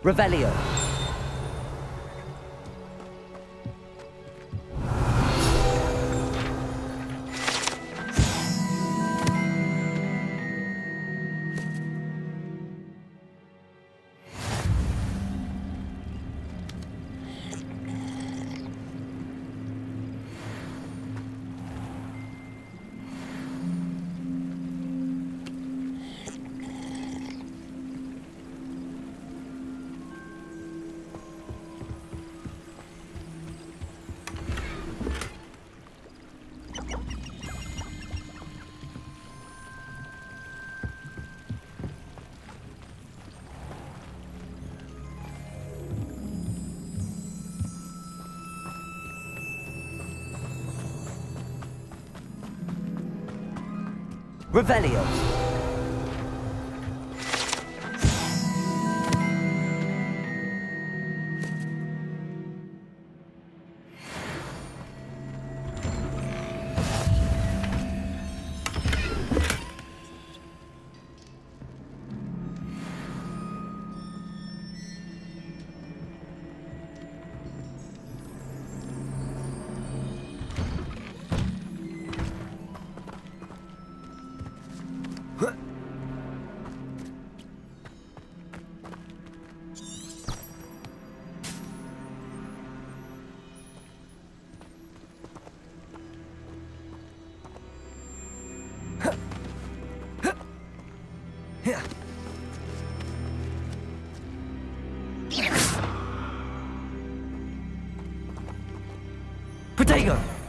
Revelio. Revelio. Potato!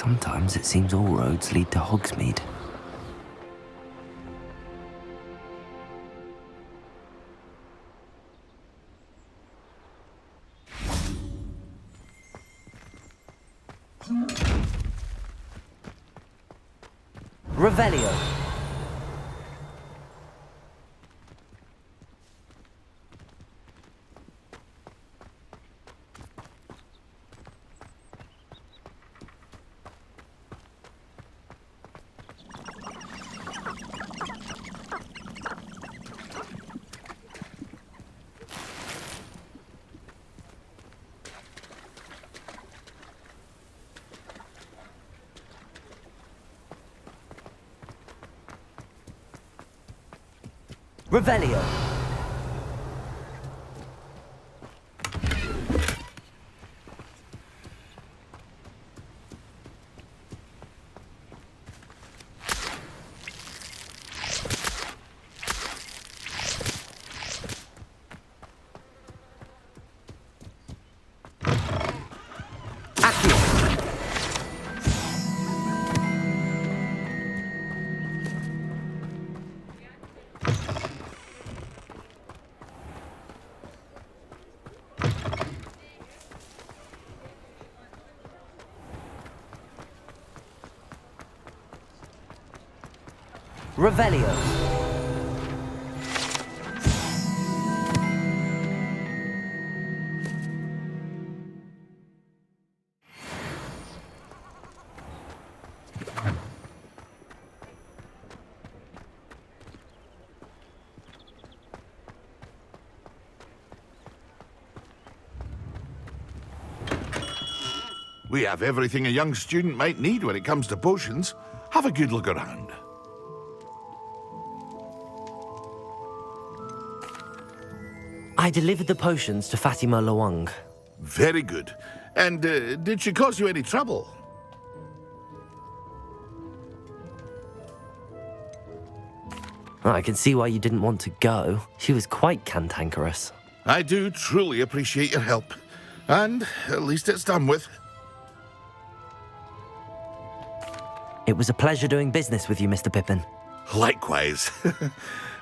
Sometimes it seems all roads lead to Hogsmeade. Revelio. Revelio. Revelio. We have everything a young student might need when it comes to potions. Have a good look around. I delivered the potions to Fatima Lawang. Very good. And did she cause you any trouble? I can see why you didn't want to go. She was quite cantankerous. I do truly appreciate your help. And at least it's done with. It was a pleasure doing business with you, Mr. Pippin. Likewise.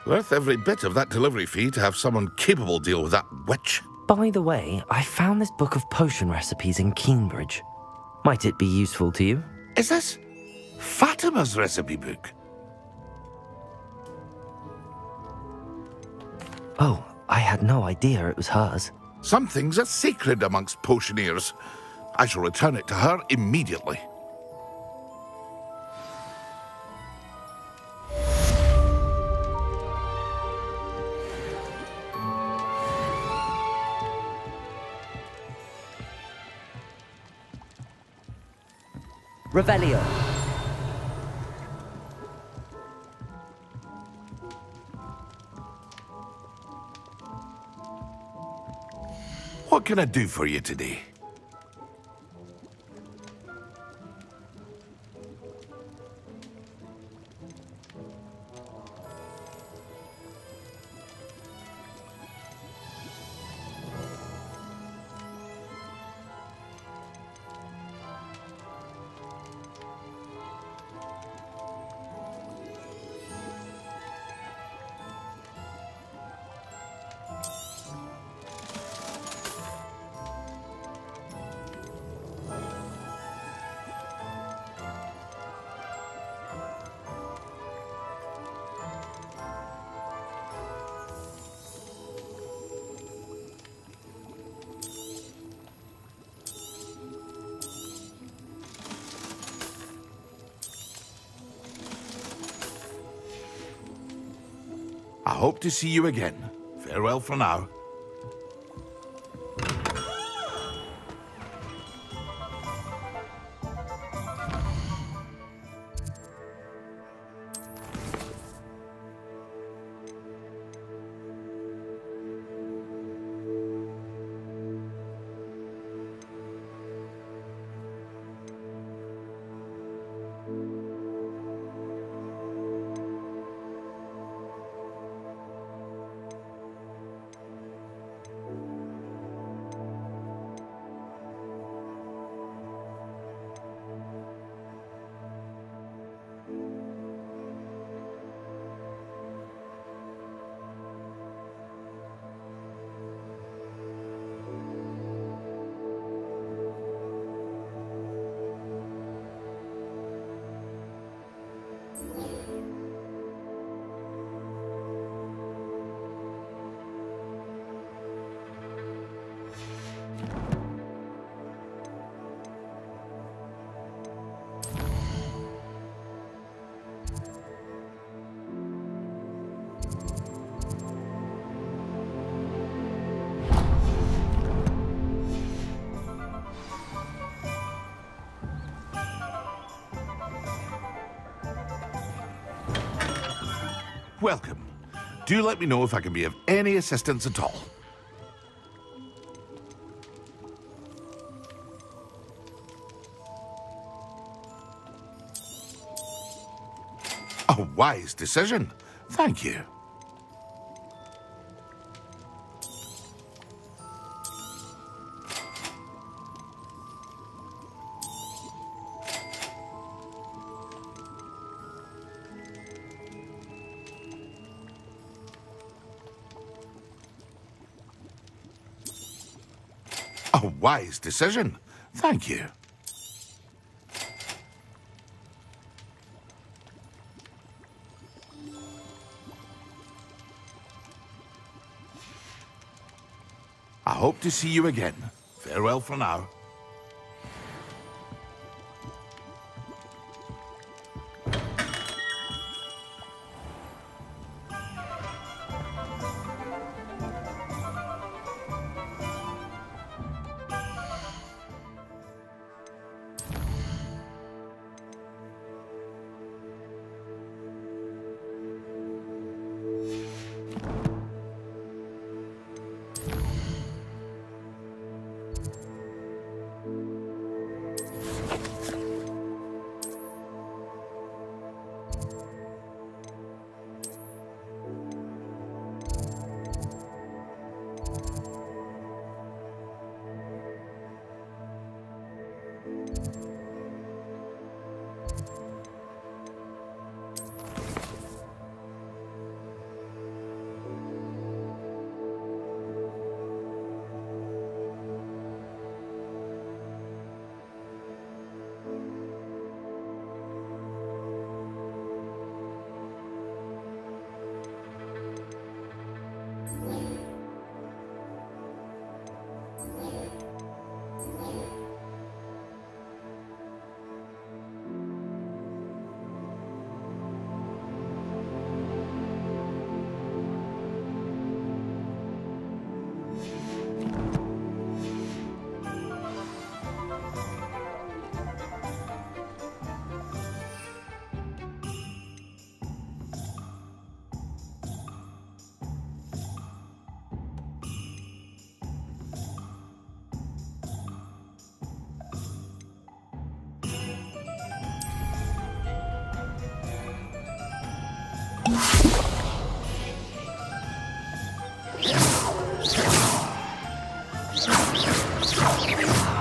Worth every bit of that delivery fee to have someone capable deal with that witch. By the way, I found this book of potion recipes in Cambridge. Might it be useful to you? Is this Fatima's recipe book? Oh, I had no idea it was hers. Some things are sacred amongst potioneers. I shall return it to her immediately. Revelio. What can I do for you today? I hope to see you again. Farewell for now. Welcome. Do let me know if I can be of any assistance at all. A wise decision. Thank you. A wise decision. Thank you. I hope to see you again. Farewell for now.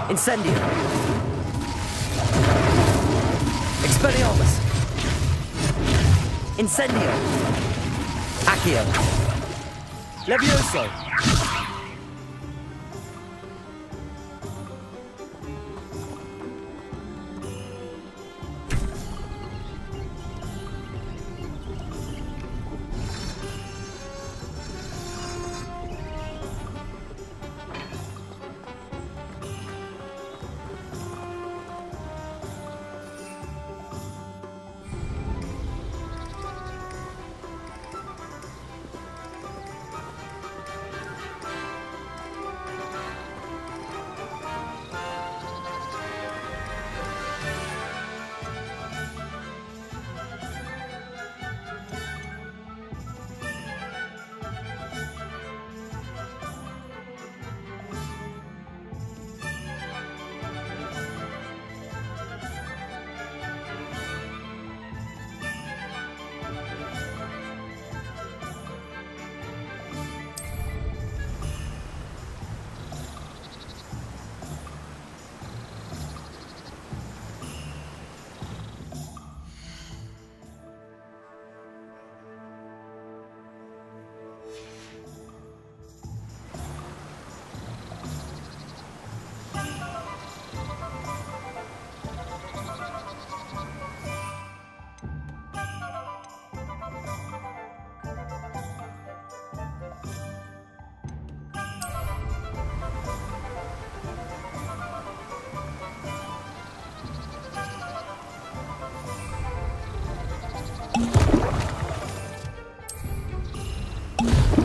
Incendio. Expelliarmus. Incendio. Accio. Levioso.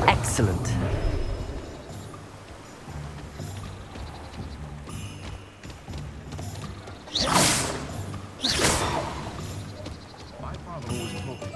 Excellent. My father always told me.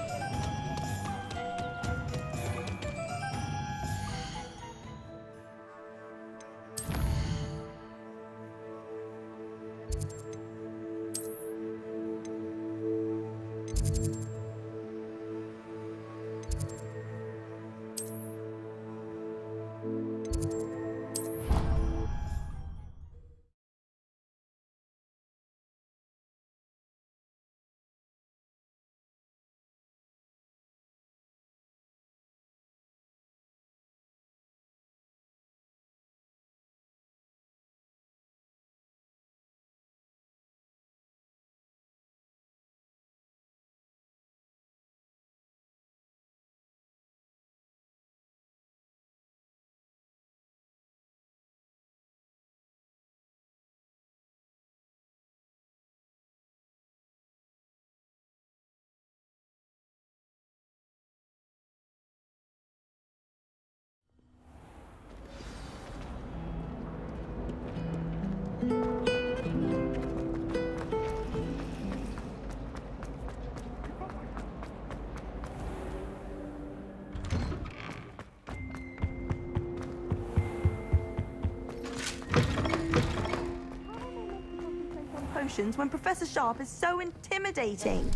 Potions when Professor Sharp is so intimidating.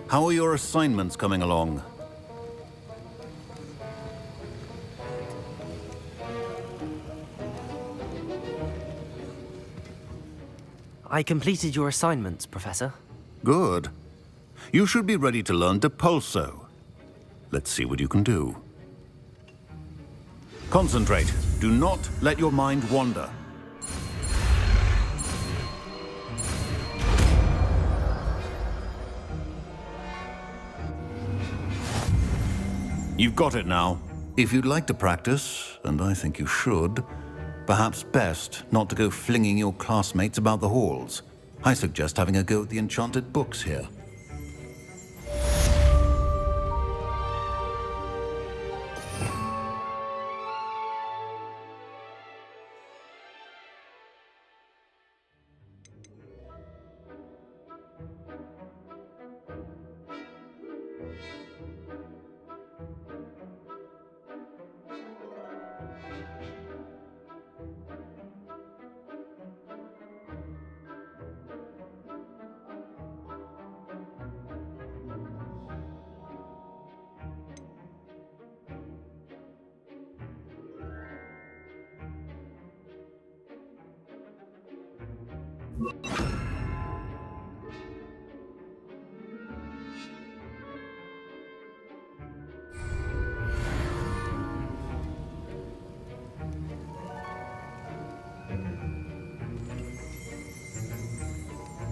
How are your assignments coming along? I completed your assignments, Professor. Good. You should be ready to learn Depulso. Let's see what you can do. Concentrate. Do not let your mind wander. You've got it now. If you'd like to practice, and I think you should, perhaps best not to go flinging your classmates about the halls. I suggest having a go at the enchanted books here.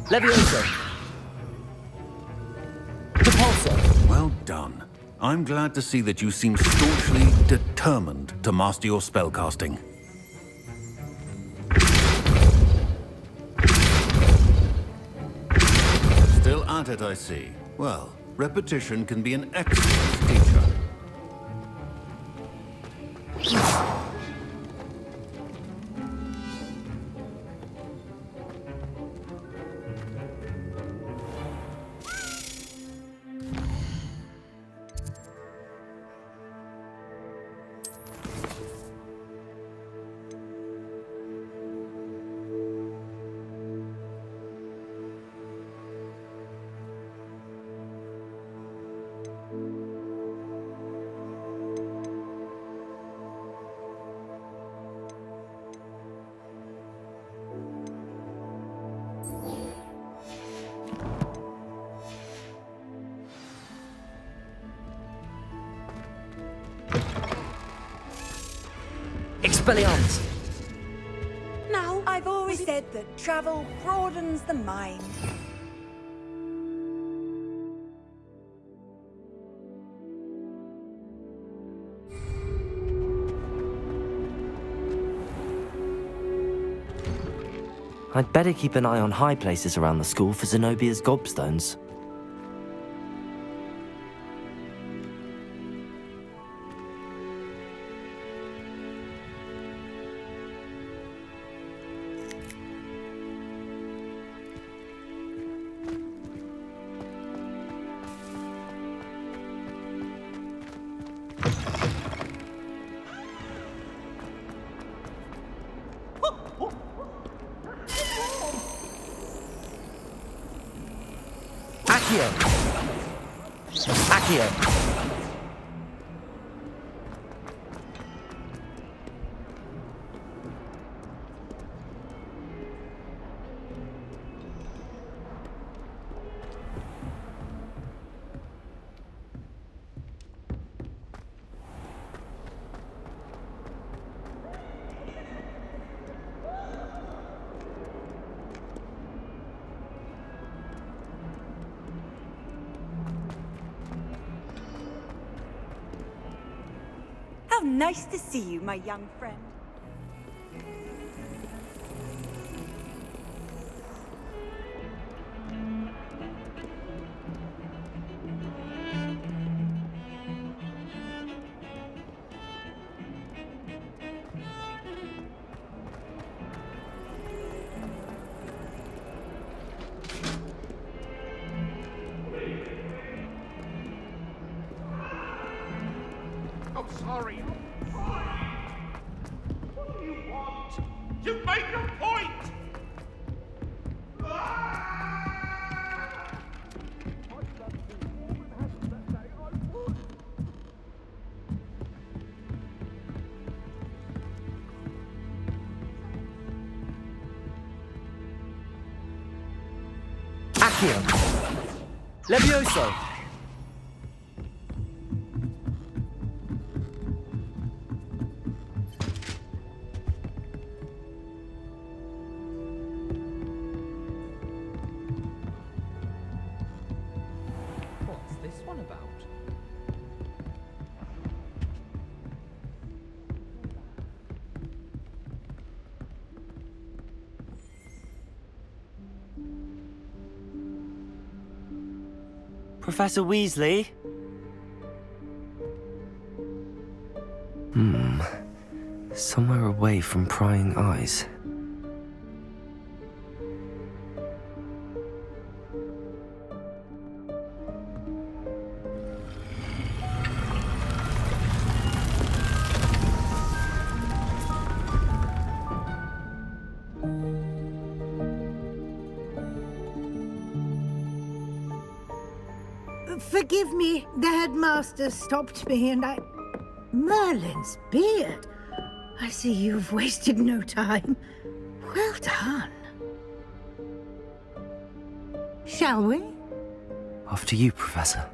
Levioso! Depulso! Well done. I'm glad to see that you seem staunchly determined to master your spellcasting. Still at it, I see. Well, repetition can be an excellent teacher. Expelliarmus! Now, I've always said that travel broadens the mind. I'd better keep an eye on high places around the school for Zenobia's gobstones. Accio! Accio! How nice to see you, my young friend. I'm sorry. What do you want? You've made your point! Accio! Levioso! What's this one about? Professor Weasley? Somewhere away from prying eyes. Forgive me, the headmaster stopped me and I... Merlin's beard. I see you've wasted no time. Well done. Shall we? After you, Professor.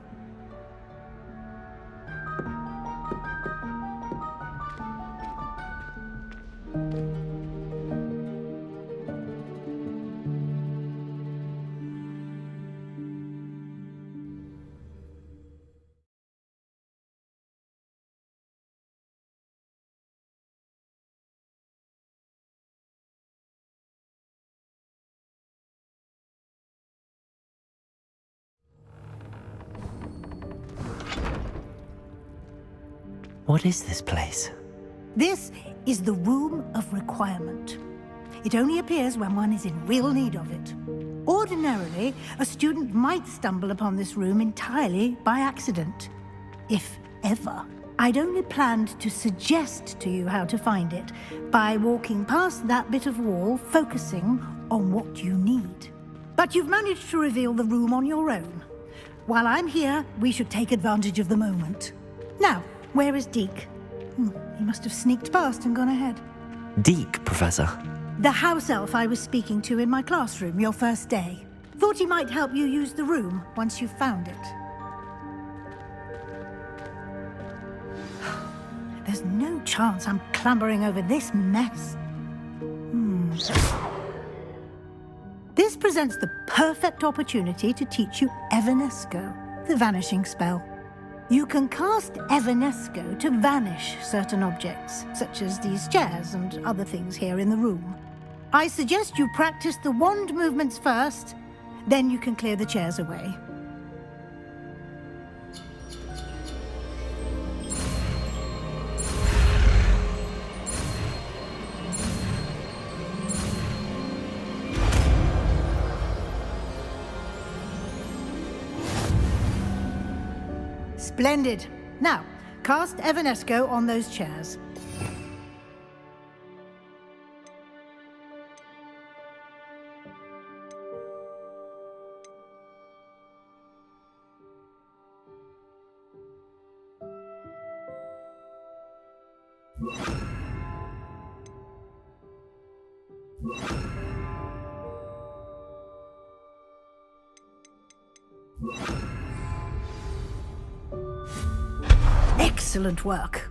What is this place? This is the Room of Requirement. It only appears when one is in real need of it. Ordinarily, a student might stumble upon this room entirely by accident. If ever. I'd only planned to suggest to you how to find it by walking past that bit of wall, focusing on what you need. But you've managed to reveal the room on your own. While I'm here, we should take advantage of the moment. Now, where is Deke? He must have sneaked past and gone ahead. Deke, Professor. The house elf I was speaking to in my classroom your first day. Thought he might help you use the room once you've found it. There's no chance I'm clambering over this mess. This presents the perfect opportunity to teach you Evanesco, the vanishing spell. You can cast Evanesco to vanish certain objects, such as these chairs and other things here in the room. I suggest you practice the wand movements first, then you can clear the chairs away. Splendid. Now, cast Evanesco on those chairs. Excellent work.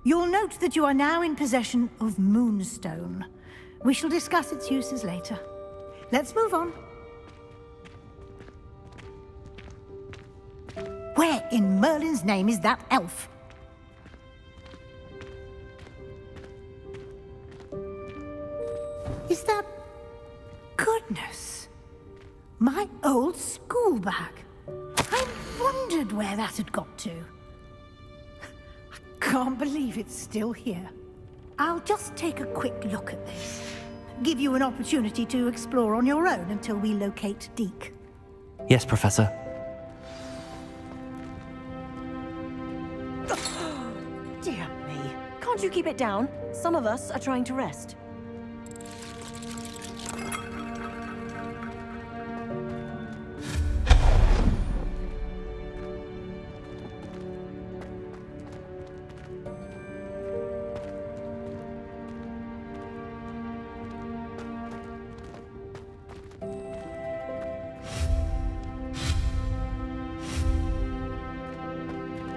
You'll note that you are now in possession of Moonstone. We shall discuss its uses later. Let's move on. Where in Merlin's name is that elf? Is that... Goodness! My old school bag. I wondered where that had got to. Can't believe it's still here. I'll just take a quick look at this. Give you an opportunity to explore on your own until we locate Deke. Yes, Professor. Dear me. Can't you keep it down? Some of us are trying to rest.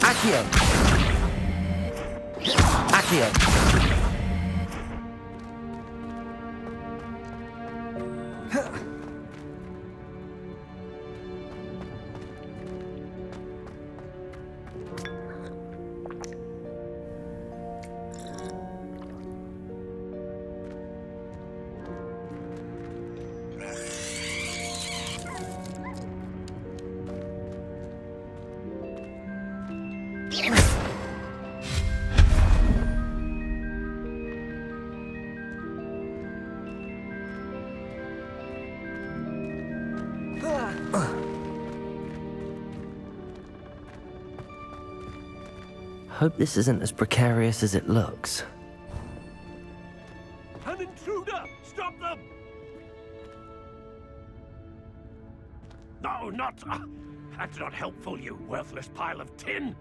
Accio! Accio! Hope this isn't as precarious as it looks. An intruder! Stop them! No, not... that's not helpful, you worthless pile of tin!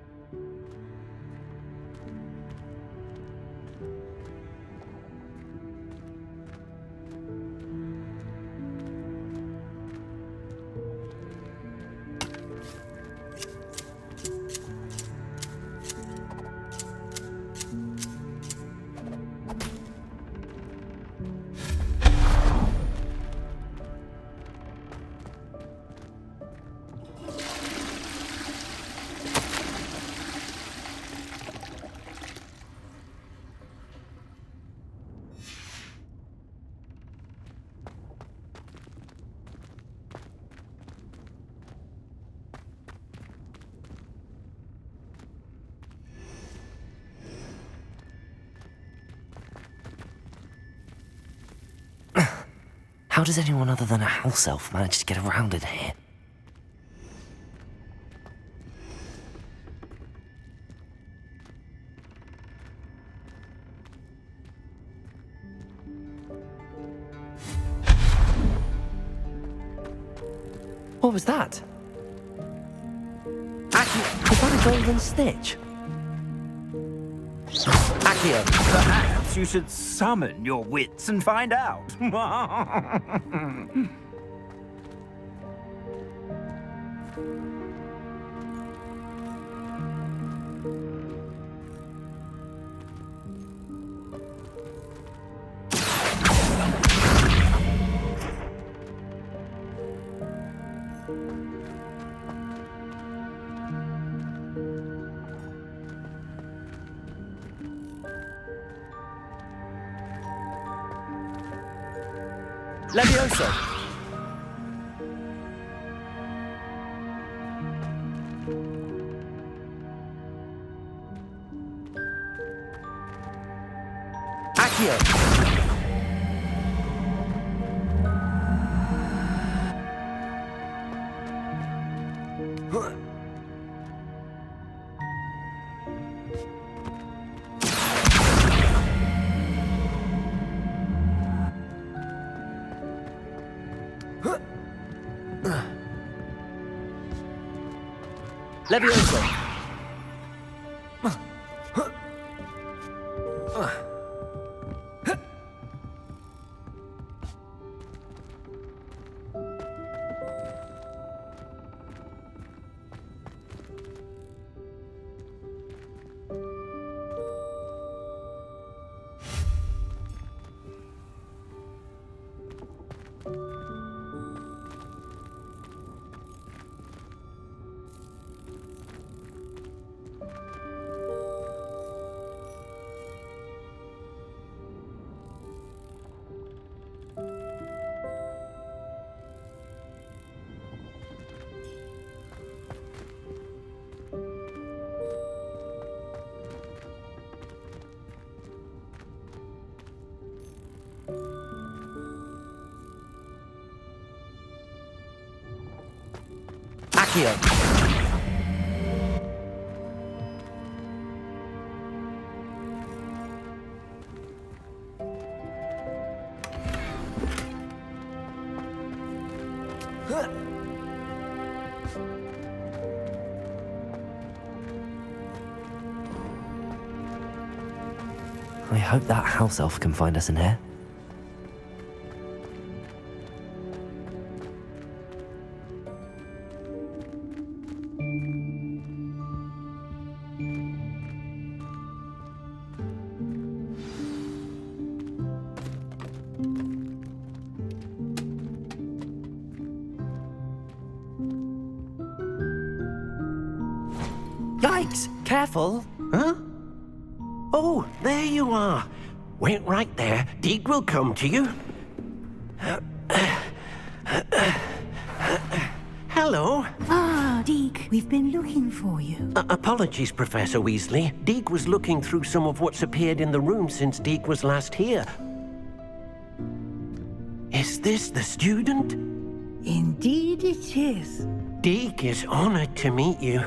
How does anyone other than a house elf manage to get around in here? What was that? Accio! Was that a golden stitch? Accio! Perhaps you should summon your wits and find out. Levioso! Accio! Levioso! Accio! I hope that house elf can find us in here. Yikes! Careful! Huh? Oh, there you are. Wait right there. Deke will come to you. Hello. Ah, Deke, we've been looking for you. Apologies, Professor Weasley. Deke was looking through some of what's appeared in the room since Deke was last here. Is this the student? Indeed it is. Deke is honored to meet you.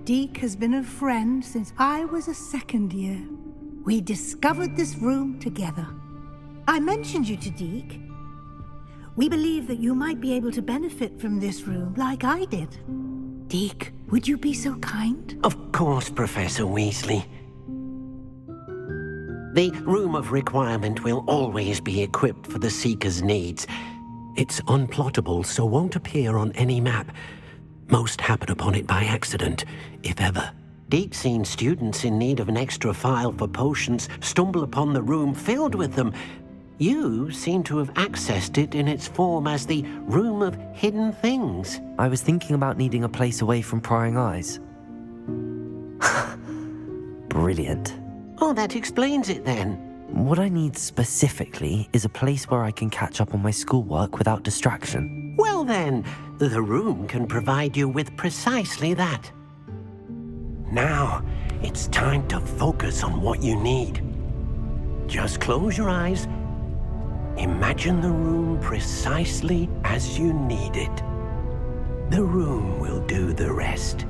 Deke has been a friend since I was a second year. We discovered this room together. I mentioned you to Deke. We believe that you might be able to benefit from this room like I did. Deke, would you be so kind? Of course, Professor Weasley. The Room of Requirement will always be equipped for the Seeker's needs. It's unplottable, so won't appear on any map. Most happen upon it by accident, if ever. Deke's seen students in need of an extra file for potions stumble upon the room filled with them. You seem to have accessed it in its form as the Room of Hidden Things. I was thinking about needing a place away from prying eyes. Brilliant. Oh, that explains it then. What I need specifically is a place where I can catch up on my schoolwork without distraction. Well then, the room can provide you with precisely that. Now, it's time to focus on what you need. Just close your eyes. Imagine the room precisely as you need it. The room will do the rest.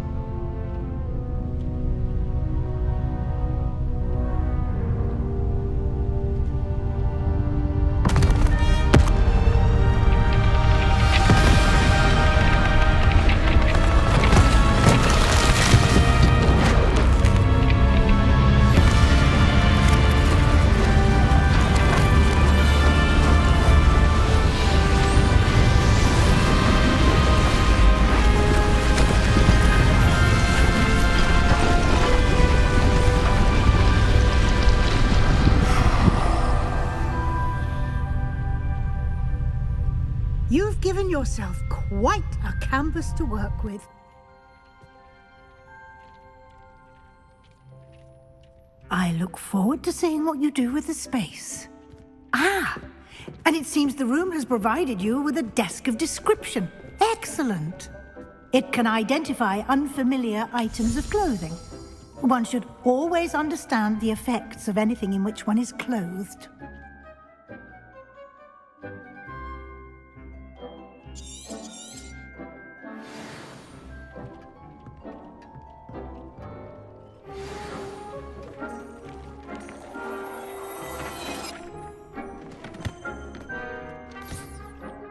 You've given yourself quite a canvas to work with. I look forward to seeing what you do with the space. Ah, And it seems the room has provided you with a desk of description. Excellent. It can identify unfamiliar items of clothing. One should always understand the effects of anything in which one is clothed.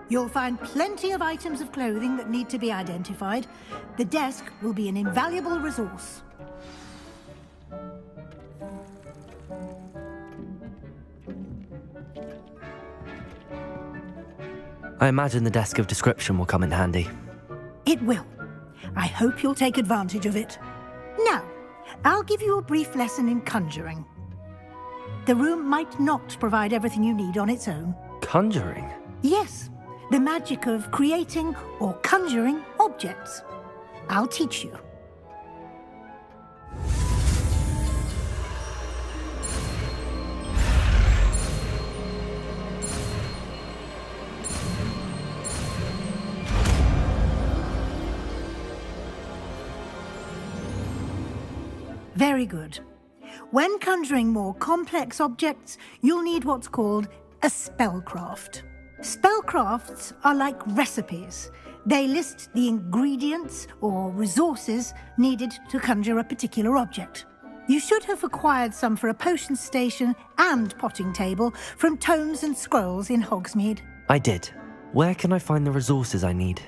You'll find plenty of items of clothing that need to be identified. The desk will be an invaluable resource. I imagine the desk of description will come in handy. It will. I hope you'll take advantage of it. Now, I'll give you a brief lesson in conjuring. The room might not provide everything you need on its own. Conjuring? Yes, the magic of creating or conjuring objects. I'll teach you. Very good. When conjuring more complex objects, you'll need what's called a spellcraft. Spellcrafts are like recipes. They list the ingredients or resources needed to conjure a particular object. You should have acquired some for a potion station and potting table from tomes and scrolls in Hogsmeade. I did. Where can I find the resources I need?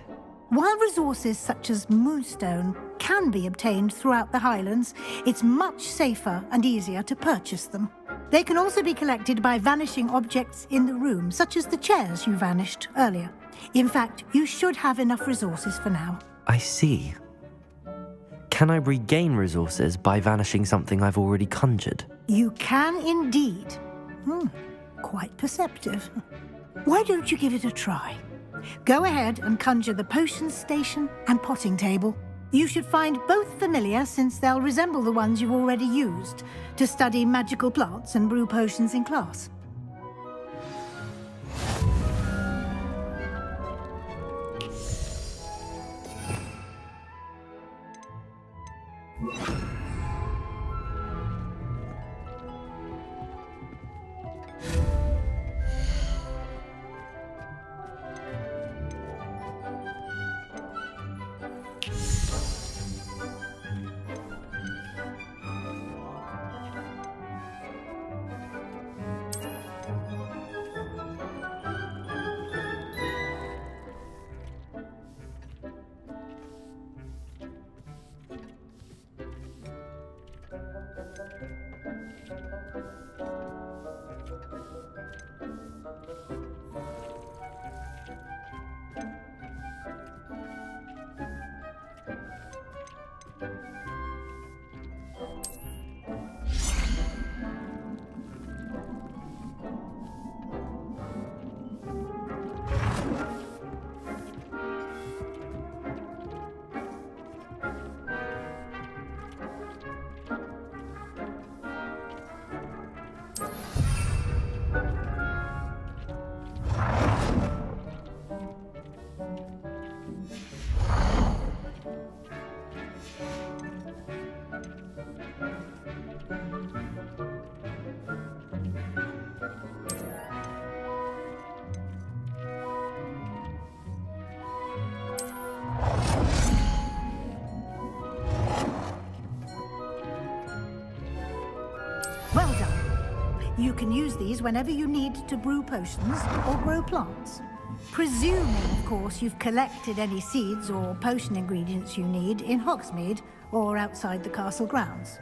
While resources such as moonstone can be obtained throughout the Highlands, it's much safer and easier to purchase them. They can also be collected by vanishing objects in the room, such as the chairs you vanished earlier. In fact, you should have enough resources for now. I see. Can I regain resources by vanishing something I've already conjured? You can indeed. Quite perceptive. Why don't you give it a try? Go ahead and conjure the potion station and potting table. You should find both familiar, since they'll resemble the ones you've already used to study magical plants and brew potions in class. Well done. You can use these whenever you need to brew potions or grow plants. Presuming, of course, you've collected any seeds or potion ingredients you need in Hogsmeade or outside the castle grounds.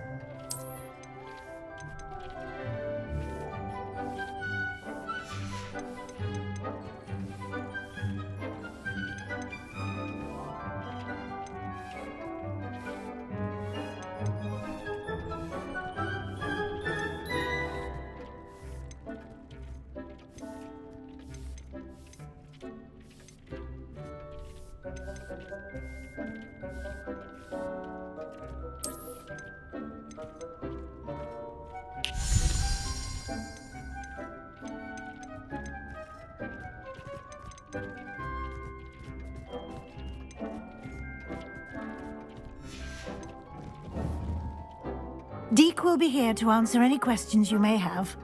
Deke will be here to answer any questions you may have.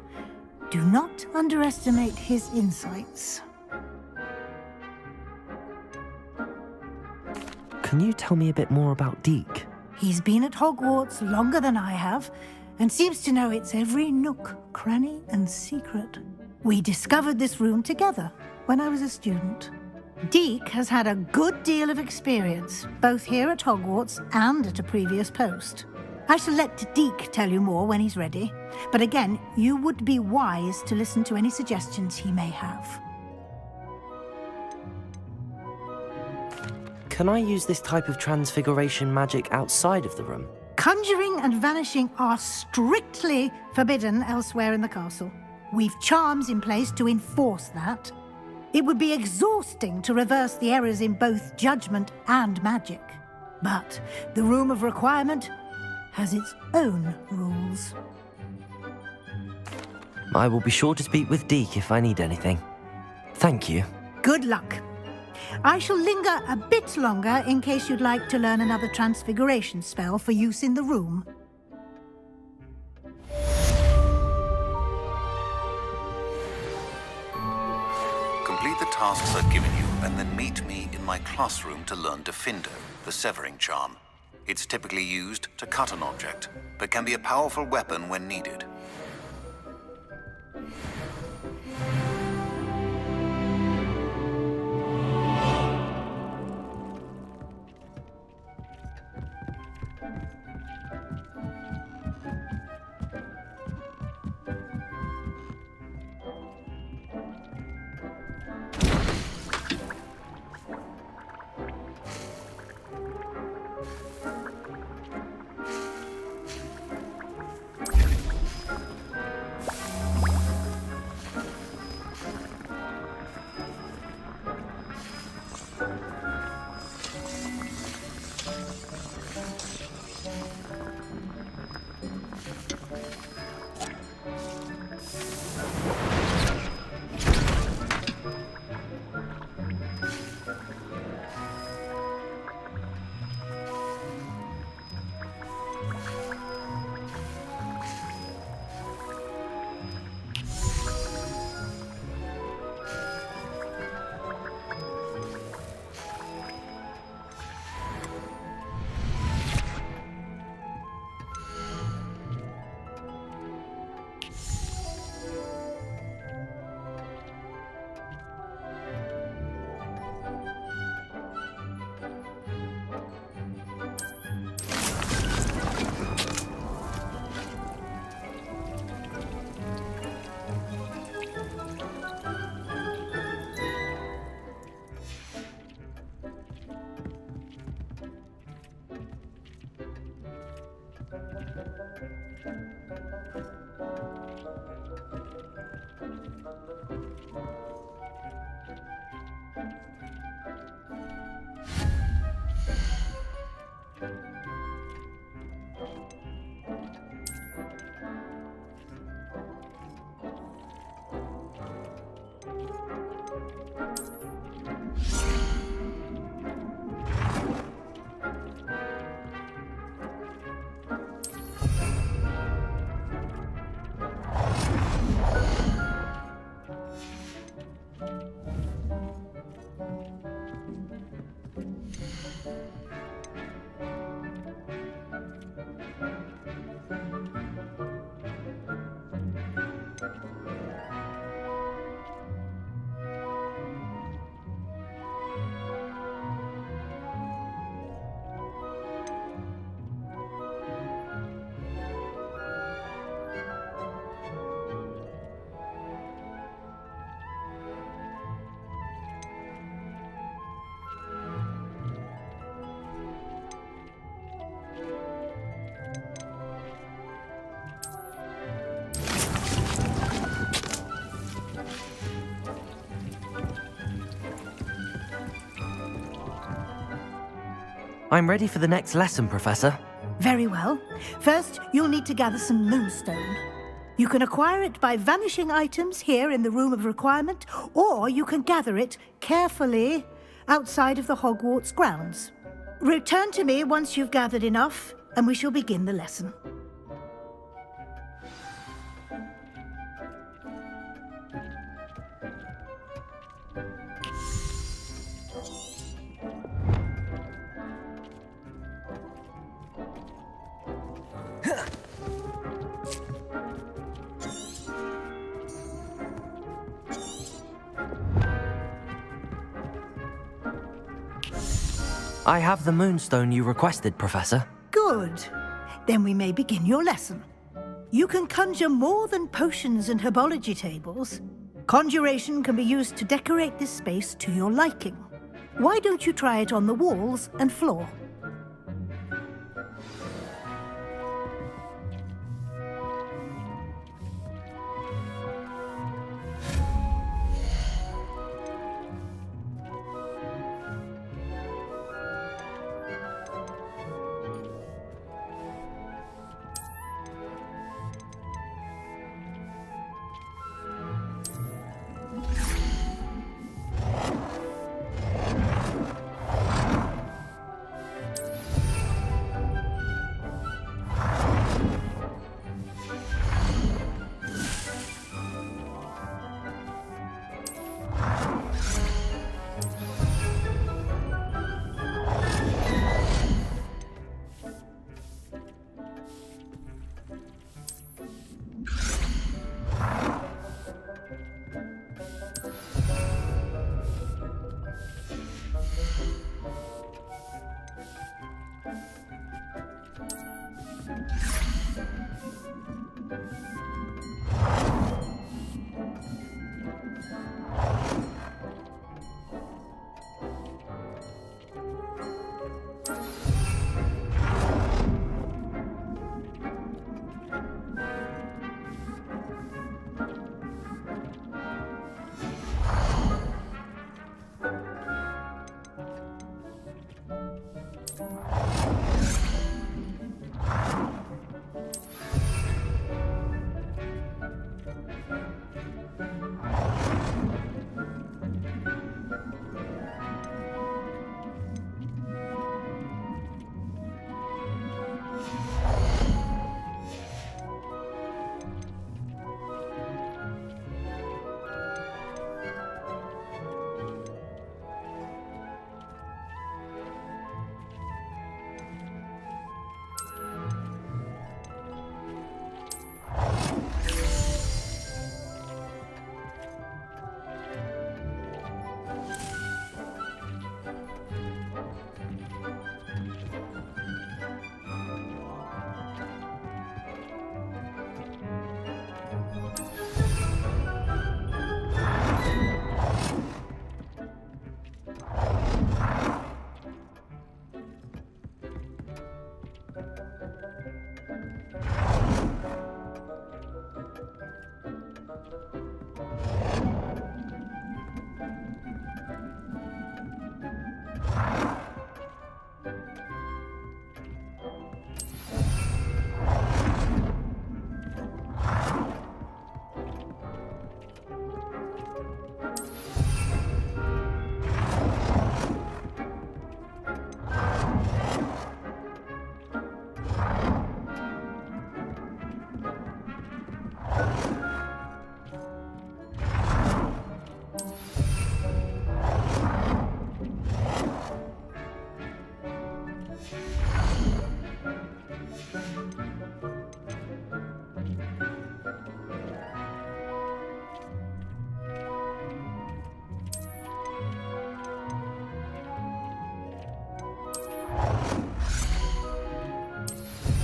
Do not underestimate his insights. Can you tell me a bit more about Deke? He's been at Hogwarts longer than I have, and seems to know its every nook, cranny, and secret. We discovered this room together when I was a student. Deke has had a good deal of experience, both here at Hogwarts and at a previous post. I shall let Deke tell you more when he's ready, but again, you would be wise to listen to any suggestions he may have. Can I use this type of transfiguration magic outside of the room? Conjuring and vanishing are strictly forbidden elsewhere in the castle. We've charms in place to enforce that. It would be exhausting to reverse the errors in both judgment and magic. But the Room of Requirement has its own rules. I will be sure to speak with Deke if I need anything. Thank you. Good luck. I shall linger a bit longer in case you'd like to learn another transfiguration spell for use in the room. Complete the tasks I've given you, and then meet me in my classroom to learn Defindo, the severing charm. It's typically used to cut an object, but can be a powerful weapon when needed. I'm ready for the next lesson, Professor. Very well. First, you'll need to gather some moonstone. You can acquire it by vanishing items here in the Room of Requirement, or you can gather it carefully outside of the Hogwarts grounds. Return to me once you've gathered enough, and we shall begin the lesson. I have the moonstone you requested, Professor. Good. Then we may begin your lesson. You can conjure more than potions and herbology tables. Conjuration can be used to decorate this space to your liking. Why don't you try it on the walls and floor?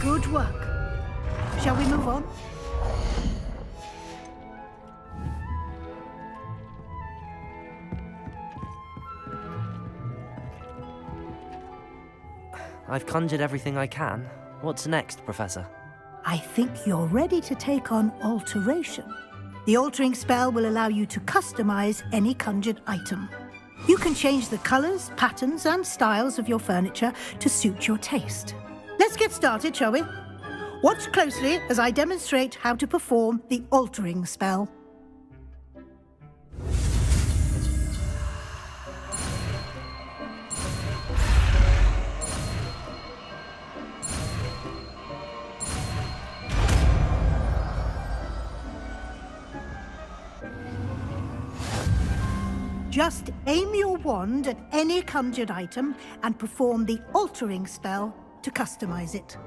Good work. Shall we move on? I've conjured everything I can. What's next, Professor? I think you're ready to take on alteration. The altering spell will allow you to customize any conjured item. You can change the colors, patterns, and styles of your furniture to suit your taste. Let's get started, shall we? Watch closely as I demonstrate how to perform the altering spell. Just aim your wand at any conjured item and perform the altering spell to customize it.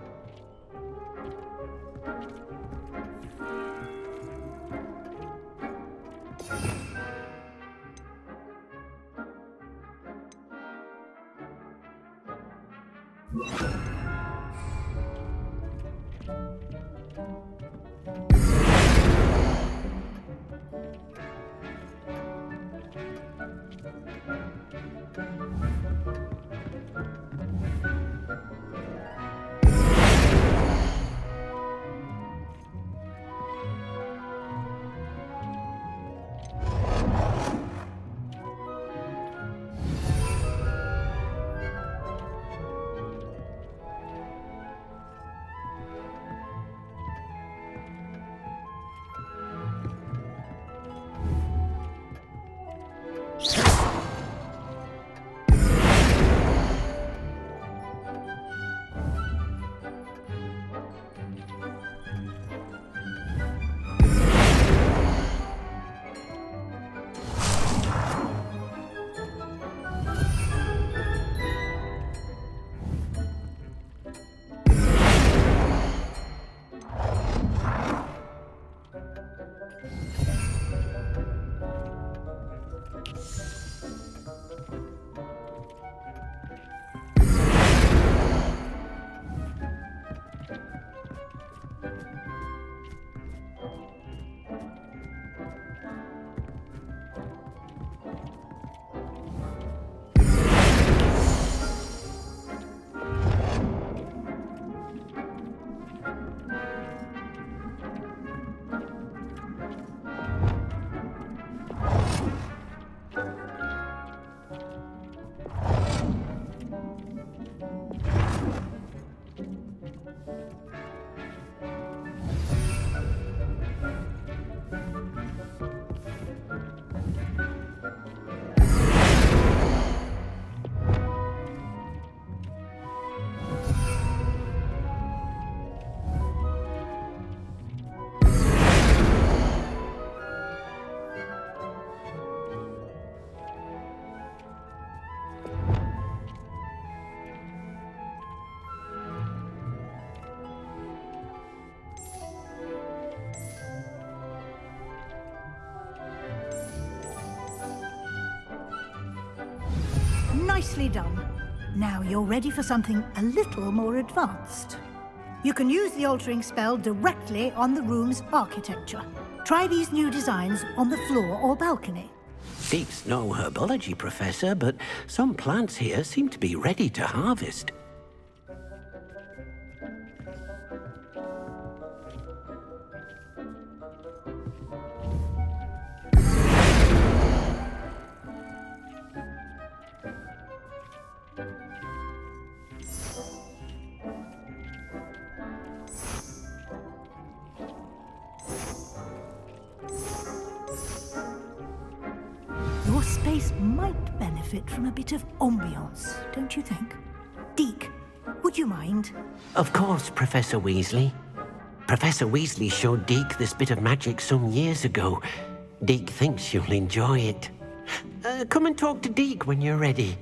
Nicely done. Now you're ready for something a little more advanced. You can use the altering spell directly on the room's architecture. Try these new designs on the floor or balcony. Deek's no herbology professor, but some plants here seem to be ready to harvest. Your space might benefit from a bit of ambiance, don't you think? Deek, would you mind? Of course, Professor Weasley. Professor Weasley showed Deek this bit of magic some years ago. Deek thinks you'll enjoy it. Come and talk to Deek when you're ready.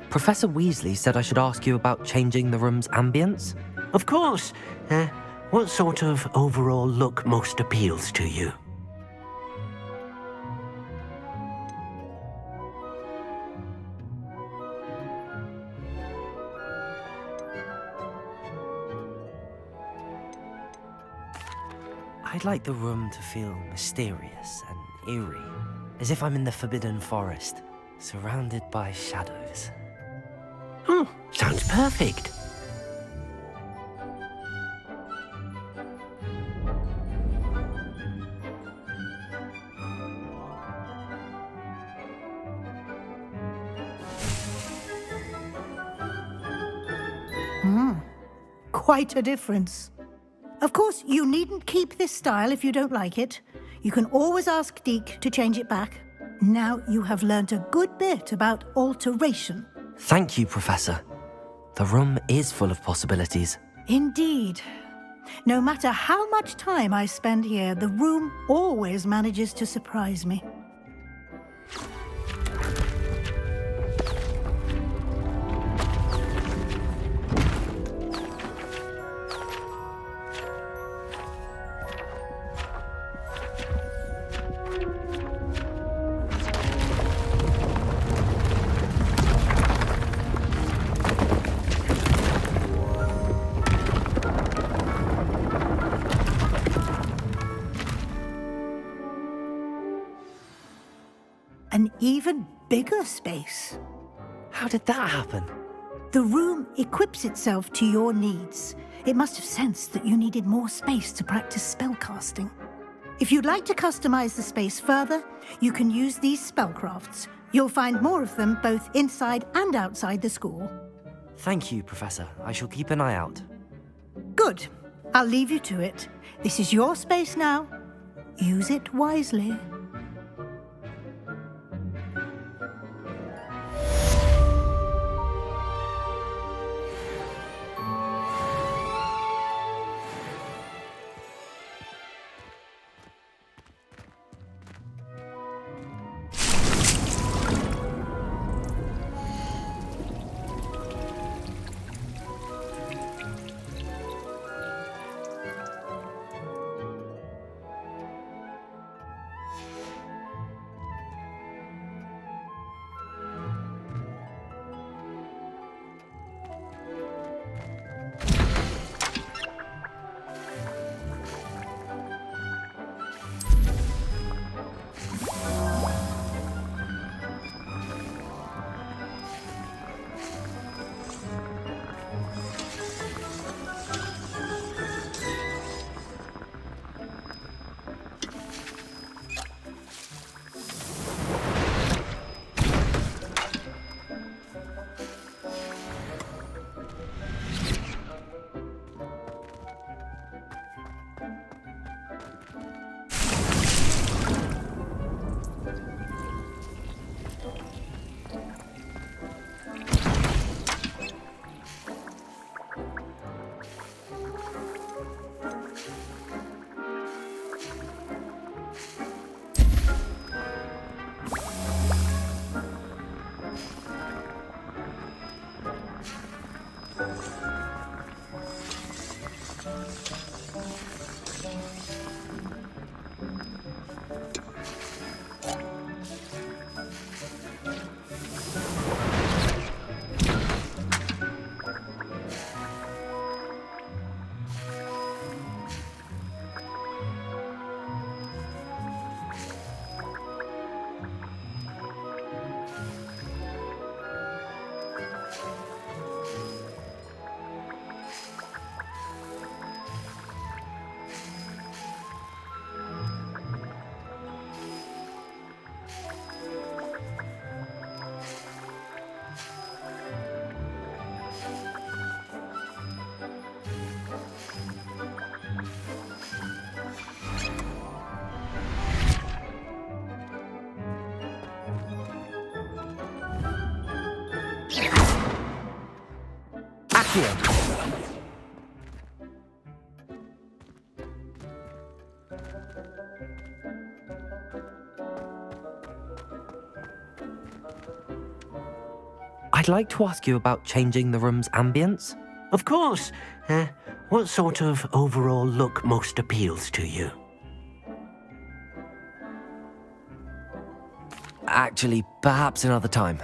Professor Weasley said I should ask you about changing the room's ambience. Of course. What sort of overall look most appeals to you? I'd like the room to feel mysterious and eerie, as if I'm in the Forbidden Forest, surrounded by shadows. Oh, sounds perfect. Quite a difference. Of course, you needn't keep this style if you don't like it. You can always ask Deek to change it back. Now you have learnt a good bit about alteration. Thank you, Professor. The room is full of possibilities. Indeed. No matter how much time I spend here, the room always manages to surprise me. even bigger space. How did that happen? The room equips itself to your needs. It must have sensed that you needed more space to practice spellcasting. If you'd like to customize the space further, you can use these spellcrafts. You'll find more of them both inside and outside the school. Thank you, Professor. I shall keep an eye out. Good. I'll leave you to it. This is your space now. Use it wisely. I'd like to ask you about changing the room's ambience. Of course. What sort of overall look most appeals to you? Actually, perhaps another time.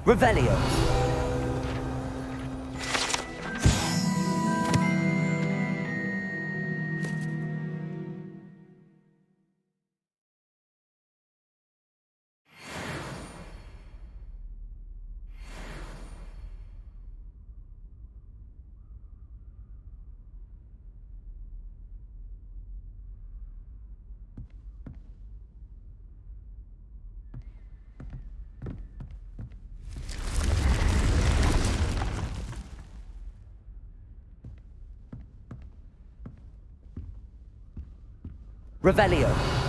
Revelio. Revelio.